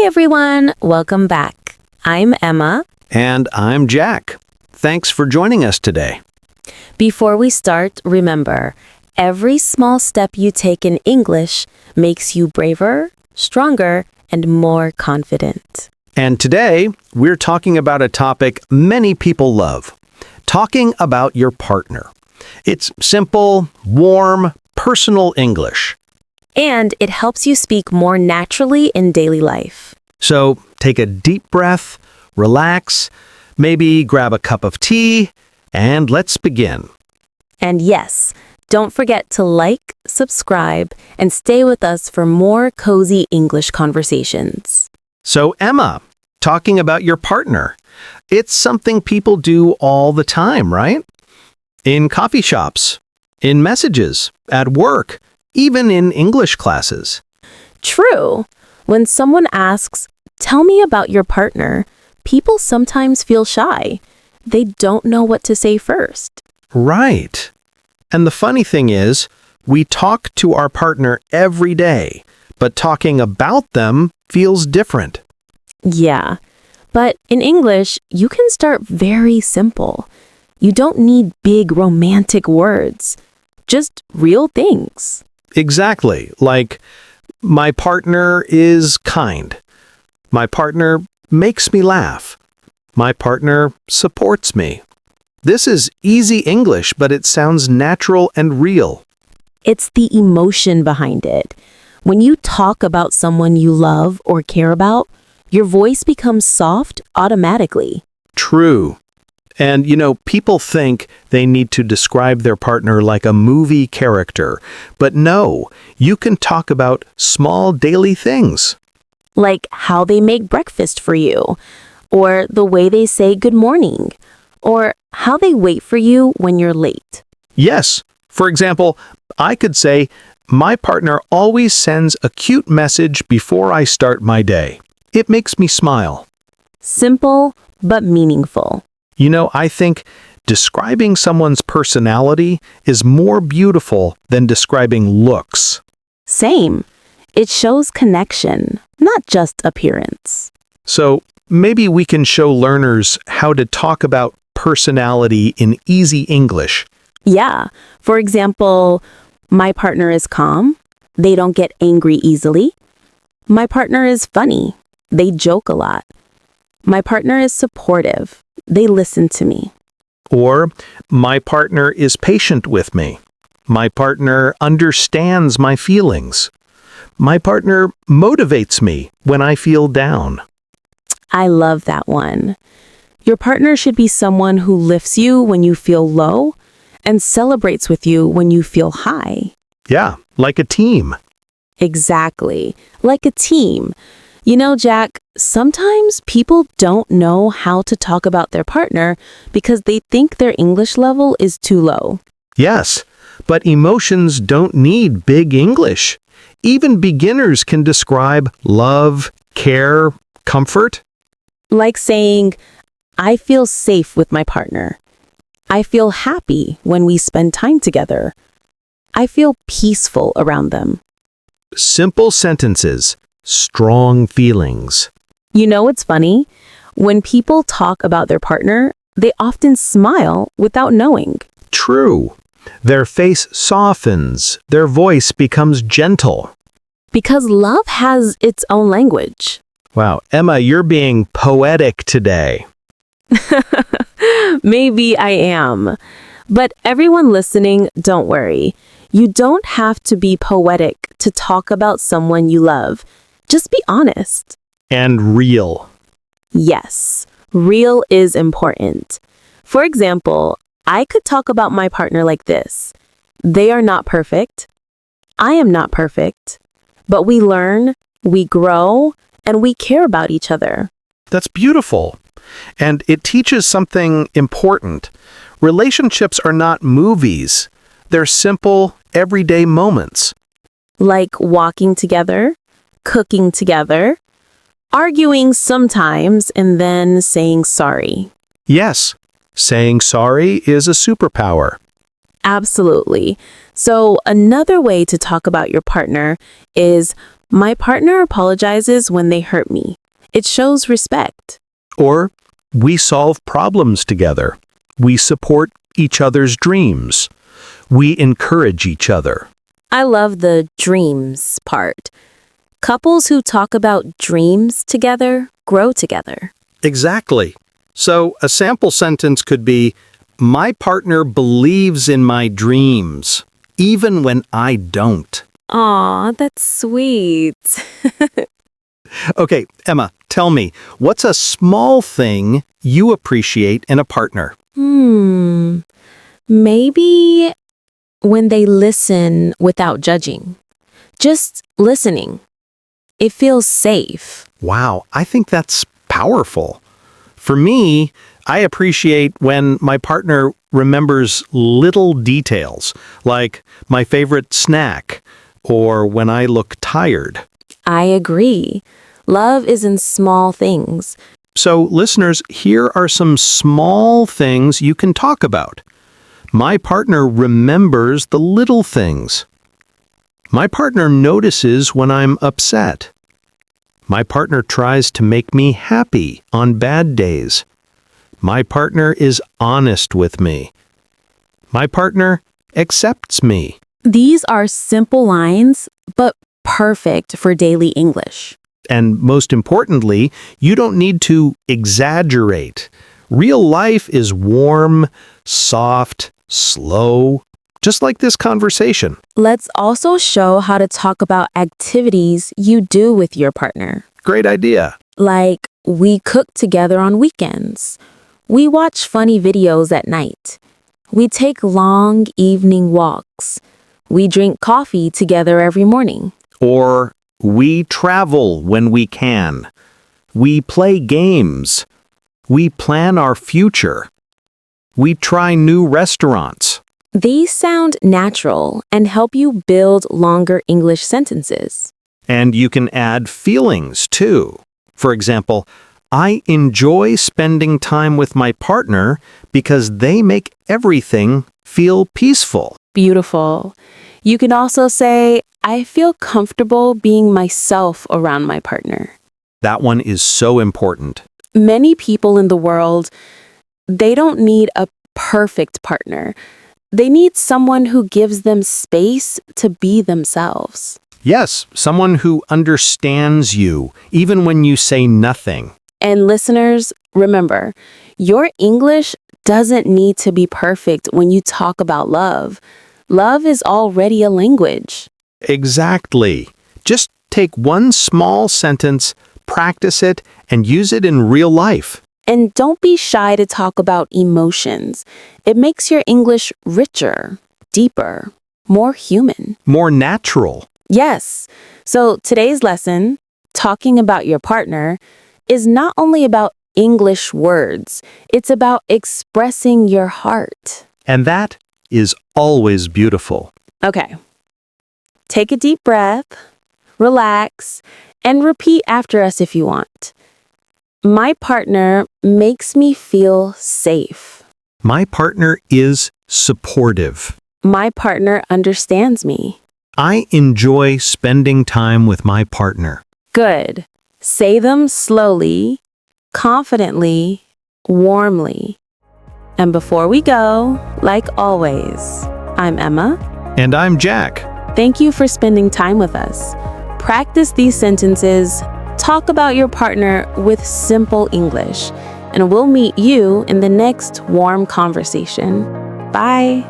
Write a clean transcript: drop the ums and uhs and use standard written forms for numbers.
Hi, everyone. Welcome back. I'm Emma. And I'm Jack. Thanks for joining us today. Before we start, remember, every small step you take in English makes you braver, stronger, and more confident. And today, we're talking about a topic many people love. Talking about your partner. It's simple, warm, personal English. And it helps you speak more naturally in daily life. So take a deep breath, relax, maybe grab a cup of tea, and let's begin. And yes, don't forget to like, subscribe, and stay with us for more cozy English conversations. So Emma, talking about your partner. It's something people do all the time, right? In coffee shops, in messages, at work, even in English classes. True. When someone asks, "Tell me about your partner," people sometimes feel shy. They don't know what to say first. Right. And the funny thing is, we talk to our partner every day, but talking about them feels different. Yeah. But in English, you can start very simple. You don't need big romantic words, just real things. Exactly. Like, my partner is kind. My partner makes me laugh. My partner supports me. This is easy English, but it sounds natural and real. It's the emotion behind it. When you talk about someone you love or care about, your voice becomes soft automatically. True. And, people think they need to describe their partner like a movie character. But no, you can talk about small daily things. Like how they make breakfast for you, or the way they say good morning, or how they wait for you when you're late. Yes. For example, I could say, my partner always sends a cute message before I start my day. It makes me smile. Simple, but meaningful. I think describing someone's personality is more beautiful than describing looks. Same. It shows connection, not just appearance. So maybe we can show learners how to talk about personality in easy English. Yeah. For example, my partner is calm. They don't get angry easily. My partner is funny. They joke a lot. My partner is supportive. They listen to me. Or, my partner is patient with me. My partner understands my feelings. My partner motivates me when I feel down. I love that one. Your partner should be someone who lifts you when you feel low and celebrates with you when you feel high. Yeah, like a team. Exactly, like a team. Jack, sometimes people don't know how to talk about their partner because they think their English level is too low. Yes, but emotions don't need big English. Even beginners can describe love, care, comfort. Like saying, "I feel safe with my partner. I feel happy when we spend time together. I feel peaceful around them." Simple sentences, strong feelings. It's funny? When people talk about their partner, they often smile without knowing. True. Their face softens, their voice becomes gentle. Because love has its own language. Wow, Emma, you're being poetic today. Maybe I am. But everyone listening, don't worry. You don't have to be poetic to talk about someone you love. Just be honest. And real. Yes, real is important. For example, I could talk about my partner like this. They are not perfect. I am not perfect. But we learn, we grow, and we care about each other. That's beautiful. And it teaches something important. Relationships are not movies. They're simple, everyday moments. Like walking together, cooking together, arguing sometimes, and then saying sorry. Yes, saying sorry is a superpower. Absolutely. So another way to talk about your partner is My partner apologizes when they hurt me. It shows respect. Or, we solve problems together. We support each other's dreams. We encourage each other. I love the dreams part. Couples who talk about dreams together grow together. Exactly. So, a sample sentence could be, my partner believes in my dreams, even when I don't. Aw, that's sweet. Okay, Emma, tell me, what's a small thing you appreciate in a partner? Maybe when they listen without judging. Just listening. It feels safe. Wow, I think that's powerful. For me, I appreciate when my partner remembers little details, like my favorite snack, or when I look tired. I agree. Love is in small things. So, listeners, here are some small things you can talk about. My partner remembers the little things. My partner notices when I'm upset. My partner tries to make me happy on bad days. My partner is honest with me. My partner accepts me. These are simple lines, but perfect for daily English. And most importantly, you don't need to exaggerate. Real life is warm, soft, slow, just like this conversation. Let's also show how to talk about activities you do with your partner. Great idea. Like, we cook together on weekends. We watch funny videos at night. We take long evening walks. We drink coffee together every morning. Or we travel when we can. We play games. We plan our future. We try new restaurants. These sound natural and help you build longer English sentences. And you can add feelings too. For example, I enjoy spending time with my partner because they make everything feel peaceful. Beautiful. You can also say, I feel comfortable being myself around my partner. That one is so important. Many people in the world, they don't need a perfect partner. They need someone who gives them space to be themselves. Yes, someone who understands you, even when you say nothing. And listeners, remember, your English doesn't need to be perfect when you talk about love. Love is already a language. Exactly. Just take one small sentence, practice it, and use it in real life. And don't be shy to talk about emotions. It makes your English richer, deeper, more human. More natural. Yes. So today's lesson, talking about your partner, is not only about English words. It's about expressing your heart. And that is always beautiful. Okay. Take a deep breath, relax, and repeat after us if you want. My partner makes me feel safe. My partner is supportive. My partner understands me. I enjoy spending time with my partner. Good. Say them slowly, confidently, warmly. And before we go, like always, I'm Emma. And I'm Jack. Thank you for spending time with us. Practice these sentences, talk about your partner with simple English, and we'll meet you in the next warm conversation. Bye.